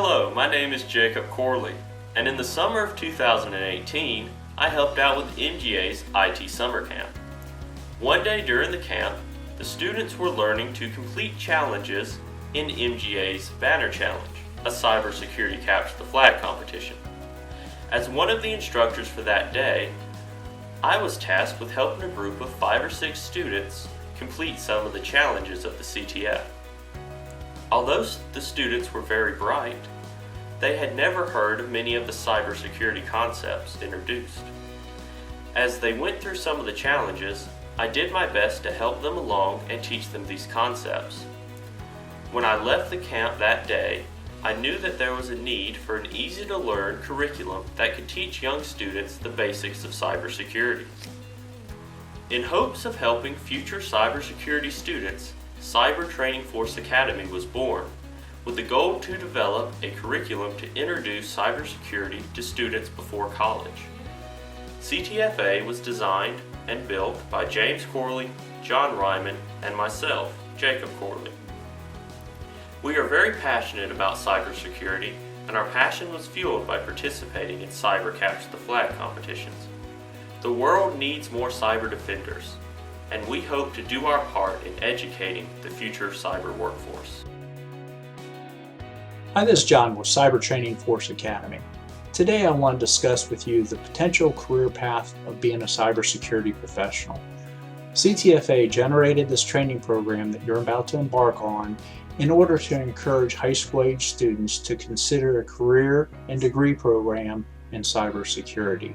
Hello, my name is Jacob Corley, and in the summer of 2018, I helped out with NGA's IT Summer Camp. One day during the camp, the students were learning to complete challenges in MGA's Banner Challenge, a cybersecurity capture the flag competition. As one of the instructors for that day, I was tasked with helping a group of 5 or 6 students complete some of the challenges of the CTF. Although the students were very bright, they had never heard of many of the cybersecurity concepts introduced. As they went through some of the challenges, I did my best to help them along and teach them these concepts. When I left the camp that day, I knew that there was a need for an easy-to-learn curriculum that could teach young students the basics of cybersecurity. In hopes of helping future cybersecurity students, Cyber Training Force Academy was born, with the goal to develop a curriculum to introduce cybersecurity to students before college. CTFA was designed and built by James Corley, John Ryman, and myself, Jacob Corley. We are very passionate about cybersecurity, and our passion was fueled by participating in Cyber Capture the Flag competitions. The world needs more cyber defenders, and we hope to do our part in educating the future cyber workforce. Hi, this is John with Cyber Training Force Academy. Today I want to discuss with you the potential career path of being a cybersecurity professional. CTFA generated this training program that you're about to embark on in order to encourage high school age students to consider a career and degree program in cybersecurity.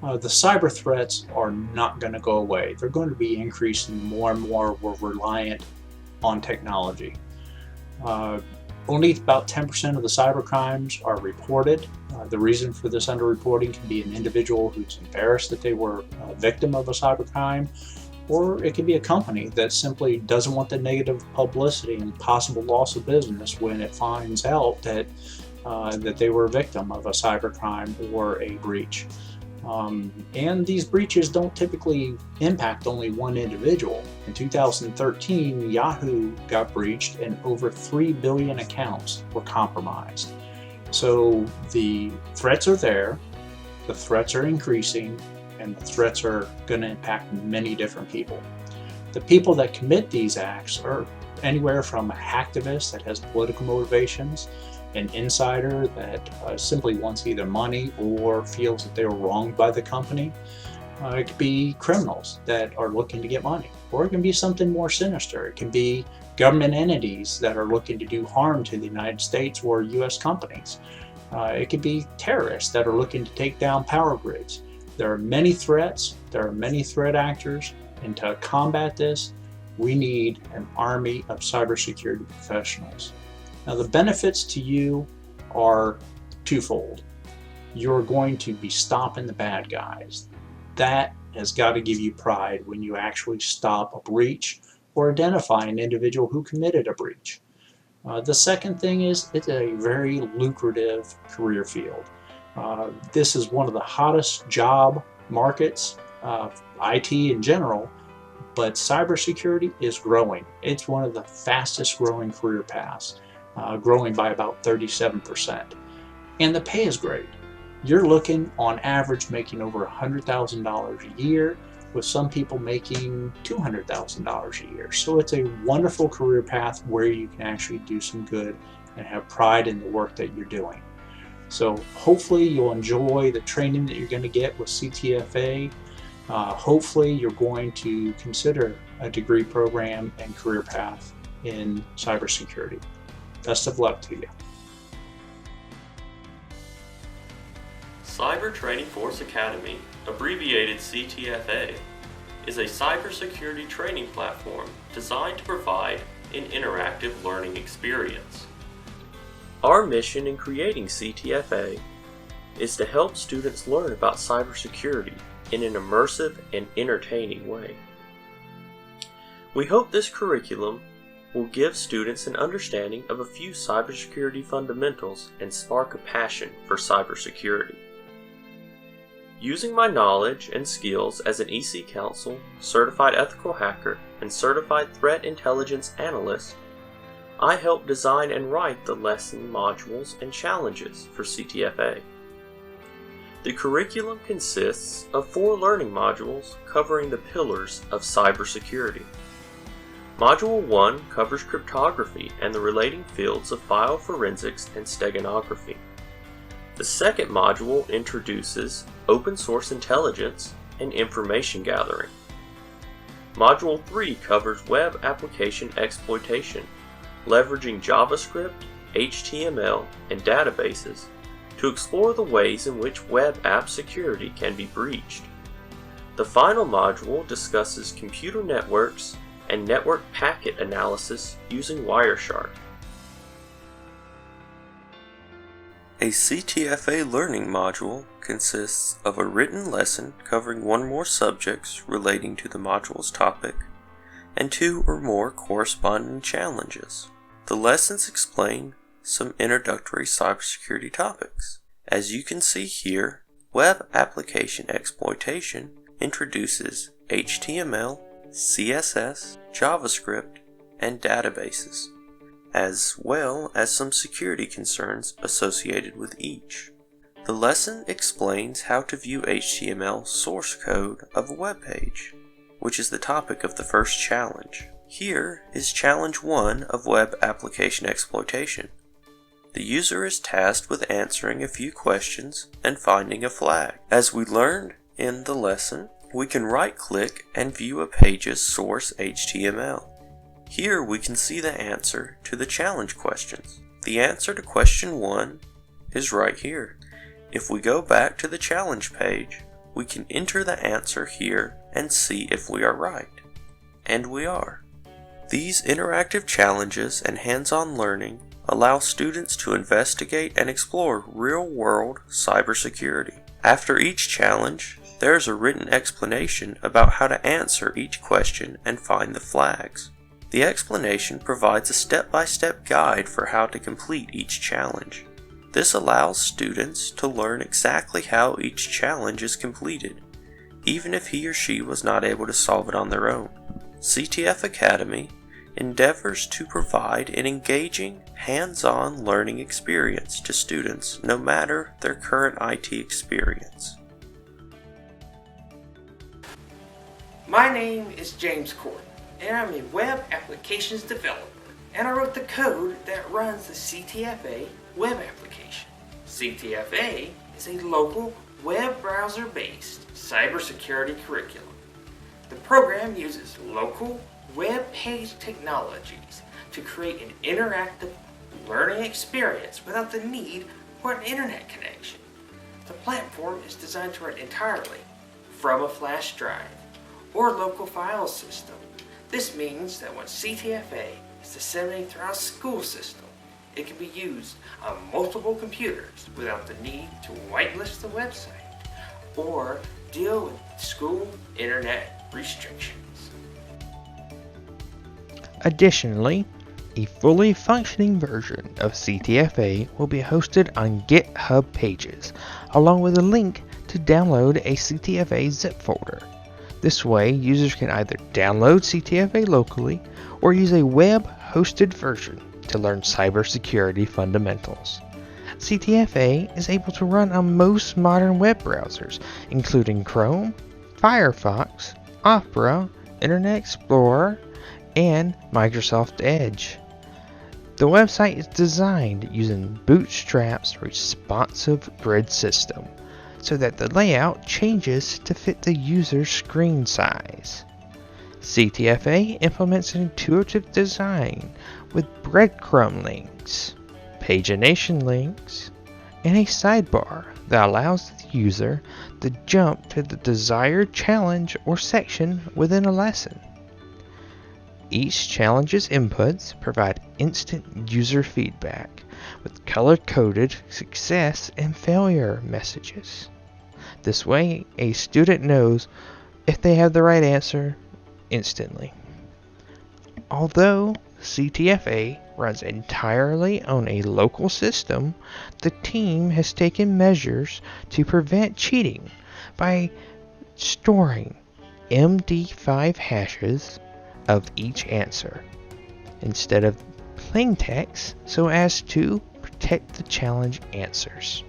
The cyber threats are not going to go away. They're going to be increasing more and more. We're reliant on technology. Only about 10% of the cyber crimes are reported. The reason for this underreporting can be an individual who's embarrassed that they were a victim of a cyber crime, or it can be a company that simply doesn't want the negative publicity and possible loss of business when it finds out that they were a victim of a cyber crime or a breach. And these breaches don't typically impact only one individual. In 2013, Yahoo got breached and over 3 billion accounts were compromised. So the threats are there, the threats are increasing, and the threats are going to impact many different people. The people that commit these acts are anywhere from a hacktivist that has political motivations, an insider that simply wants either money or feels that they were wronged by the company. It could be criminals that are looking to get money, or it can be something more sinister. It can be government entities that are looking to do harm to the United States or U.S. companies. It could be terrorists that are looking to take down power grids. There are many threats, there are many threat actors, and to combat this, we need an army of cybersecurity professionals. Now, the benefits to you are twofold. You're going to be stopping the bad guys. That has got to give you pride when you actually stop a breach or identify an individual who committed a breach. The second thing is it's a very lucrative career field. This is one of the hottest job markets, IT in general, but cybersecurity is growing. It's one of the fastest growing career paths. Growing by about 37%. And the pay is great. You're looking on average making over $100,000 a year, with some people making $200,000 a year. So it's a wonderful career path where you can actually do some good and have pride in the work that you're doing. So hopefully you'll enjoy the training that you're going to get with CTFA. Hopefully you're going to consider a degree program and career path in cybersecurity. Best of luck to you. Cyber Training Force Academy, abbreviated CTFA, is a cybersecurity training platform designed to provide an interactive learning experience. Our mission in creating CTFA is to help students learn about cybersecurity in an immersive and entertaining way. We hope this curriculum will give students an understanding of a few cybersecurity fundamentals and spark a passion for cybersecurity. Using my knowledge and skills as an EC Council, certified ethical hacker, and certified threat intelligence analyst, I help design and write the lesson modules and challenges for CTFA. The curriculum consists of 4 learning modules covering the pillars of cybersecurity. Module 1 covers cryptography and the relating fields of file forensics and steganography. The second module introduces open source intelligence and information gathering. Module 3 covers web application exploitation, leveraging JavaScript, HTML, and databases to explore the ways in which web app security can be breached. The final module discusses computer networks and network packet analysis using Wireshark. A CTFA learning module consists of a written lesson covering 1 or more subjects relating to the module's topic, and 2 or more corresponding challenges. The lessons explain some introductory cybersecurity topics. As you can see here, web application exploitation introduces HTML, CSS, JavaScript, and databases, as well as some security concerns associated with each. The lesson explains how to view HTML source code of a web page, which is the topic of the first challenge. Here is Challenge 1 of Web Application Exploitation. The user is tasked with answering a few questions and finding a flag. As we learned in the lesson, we can right-click and view a page's source HTML. Here we can see the answer to the challenge questions. The answer to question 1 is right here. If we go back to the challenge page, we can enter the answer here and see if we are right. And we are. These interactive challenges and hands-on learning allow students to investigate and explore real-world cybersecurity. After each challenge, there is a written explanation about how to answer each question and find the flags. The explanation provides a step-by-step guide for how to complete each challenge. This allows students to learn exactly how each challenge is completed, even if he or she was not able to solve it on their own. CTF Academy endeavors to provide an engaging, hands-on learning experience to students no matter their current IT experience. My name is James Court, and I'm a web applications developer, and I wrote the code that runs the CTFA web application. CTFA is a local web browser-based cybersecurity curriculum. The program uses local web page technologies to create an interactive learning experience without the need for an internet connection. The platform is designed to run entirely from a flash drive or local file system. This means that when CTFA is disseminated throughout a school system, it can be used on multiple computers without the need to whitelist the website or deal with school internet restrictions. Additionally, a fully functioning version of CTFA will be hosted on GitHub pages, along with a link to download a CTFA zip folder. This way, users can either download CTFA locally or use a web-hosted version to learn cybersecurity fundamentals. CTFA is able to run on most modern web browsers, including Chrome, Firefox, Opera, Internet Explorer, and Microsoft Edge. The website is designed using Bootstrap's responsive grid system, so that the layout changes to fit the user's screen size. CTFA implements an intuitive design with breadcrumb links, pagination links, and a sidebar that allows the user to jump to the desired challenge or section within a lesson. Each challenge's inputs provide instant user feedback with color-coded success and failure messages. This way, a student knows if they have the right answer instantly. Although CTFA runs entirely on a local system, the team has taken measures to prevent cheating by storing MD5 hashes of each answer instead of plain text so as to protect the challenge answers.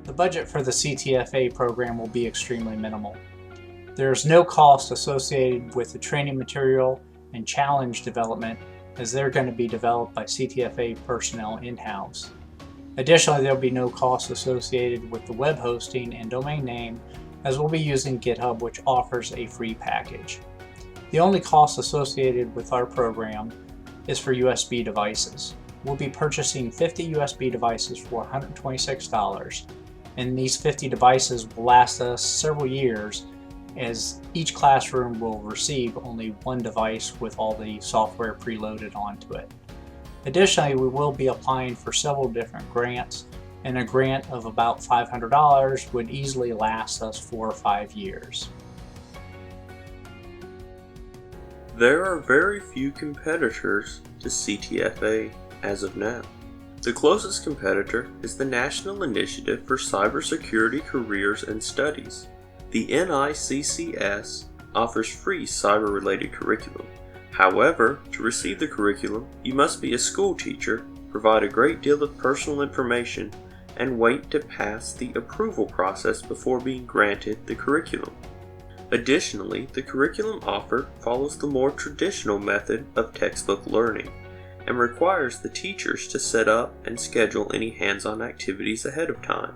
The budget for the CTFA program will be extremely minimal. There is no cost associated with the training material and challenge development, as they're going to be developed by CTFA personnel in-house. Additionally, there will be no cost associated with the web hosting and domain name, as we'll be using GitHub, which offers a free package. The only cost associated with our program is for USB devices. We'll be purchasing 50 USB devices for $126, and these 50 devices will last us several years, as each classroom will receive only one device with all the software preloaded onto it. Additionally, we will be applying for several different grants, and a grant of about $500 would easily last us 4 or 5 years. There are very few competitors to CTFA as of now. The closest competitor is the National Initiative for Cybersecurity Careers and Studies. The NICCS offers free cyber-related curriculum. However, to receive the curriculum, you must be a school teacher, provide a great deal of personal information, and wait to pass the approval process before being granted the curriculum. Additionally, the curriculum offered follows the more traditional method of textbook learning and requires the teachers to set up and schedule any hands-on activities ahead of time.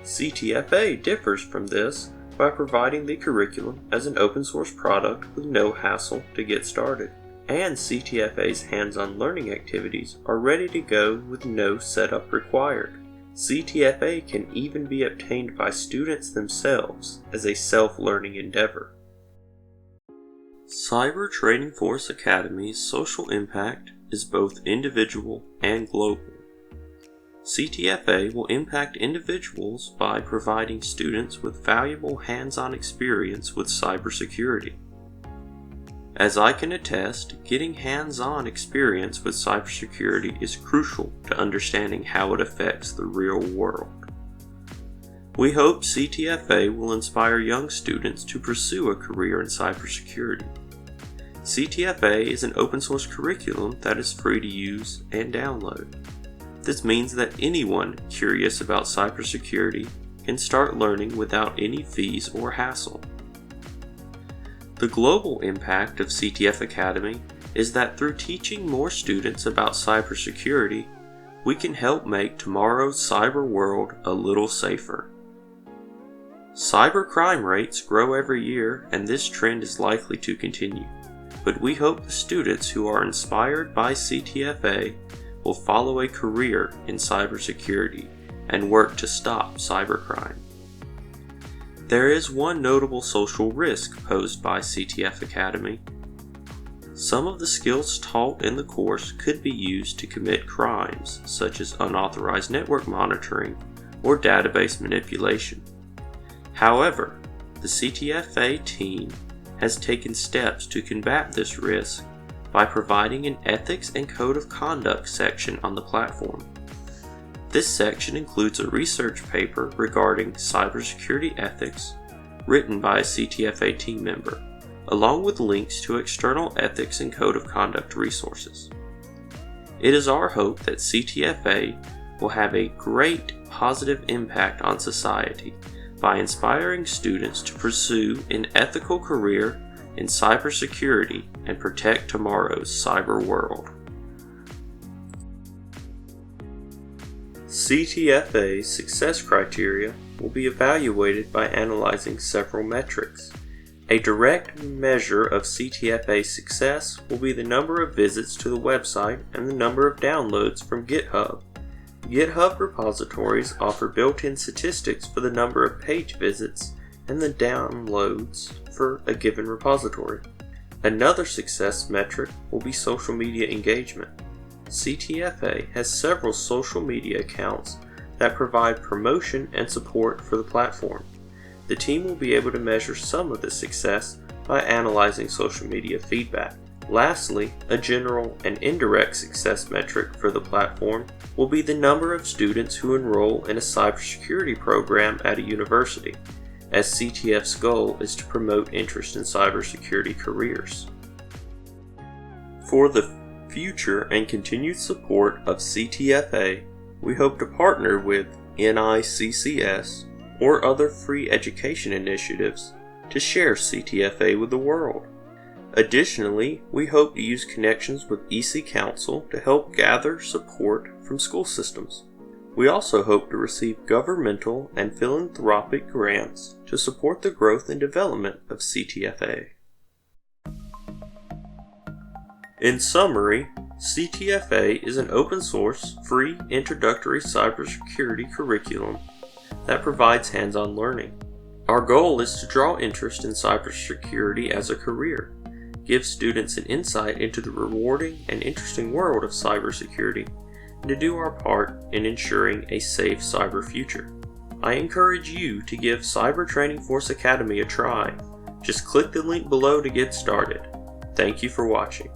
CTFA differs from this by providing the curriculum as an open source product with no hassle to get started. And CTFA's hands-on learning activities are ready to go with no setup required. CTFA can even be obtained by students themselves as a self-learning endeavor. Cyber Training Force Academy's social impact is both individual and global. CTFA will impact individuals by providing students with valuable hands-on experience with cybersecurity. As I can attest, getting hands-on experience with cybersecurity is crucial to understanding how it affects the real world. We hope CTFA will inspire young students to pursue a career in cybersecurity. CTFA is an open source curriculum that is free to use and download. This means that anyone curious about cybersecurity can start learning without any fees or hassle. The global impact of CTF Academy is that through teaching more students about cybersecurity, we can help make tomorrow's cyber world a little safer. Cybercrime rates grow every year, and this trend is likely to continue. But we hope the students who are inspired by CTFA will follow a career in cybersecurity and work to stop cybercrime. There is one notable social risk posed by CTF Academy. Some of the skills taught in the course could be used to commit crimes such as unauthorized network monitoring or database manipulation. However, the CTFA team has taken steps to combat this risk by providing an Ethics and Code of Conduct section on the platform. This section includes a research paper regarding cybersecurity ethics written by a CTFA team member, along with links to external ethics and code of conduct resources. It is our hope that CTFA will have a great positive impact on society by inspiring students to pursue an ethical career in cybersecurity and protect tomorrow's cyber world. CTFA's success criteria will be evaluated by analyzing several metrics. A direct measure of CTFA's success will be the number of visits to the website and the number of downloads from GitHub. GitHub repositories offer built-in statistics for the number of page visits and the downloads for a given repository. Another success metric will be social media engagement. CTFA has several social media accounts that provide promotion and support for the platform. The team will be able to measure some of this success by analyzing social media feedback. Lastly, a general and indirect success metric for the platform will be the number of students who enroll in a cybersecurity program at a university, as CTF's goal is to promote interest in cybersecurity careers. For the future and continued support of CTFA, we hope to partner with NICCS or other free education initiatives to share CTFA with the world. Additionally, we hope to use connections with EC Council to help gather support from school systems. We also hope to receive governmental and philanthropic grants to support the growth and development of CTFA. In summary, CTFA is an open source, free introductory cybersecurity curriculum that provides hands-on learning. Our goal is to draw interest in cybersecurity as a career, give students an insight into the rewarding and interesting world of cybersecurity, and to do our part in ensuring a safe cyber future. I encourage you to give Cyber Training Force Academy a try. Just click the link below to get started. Thank you for watching.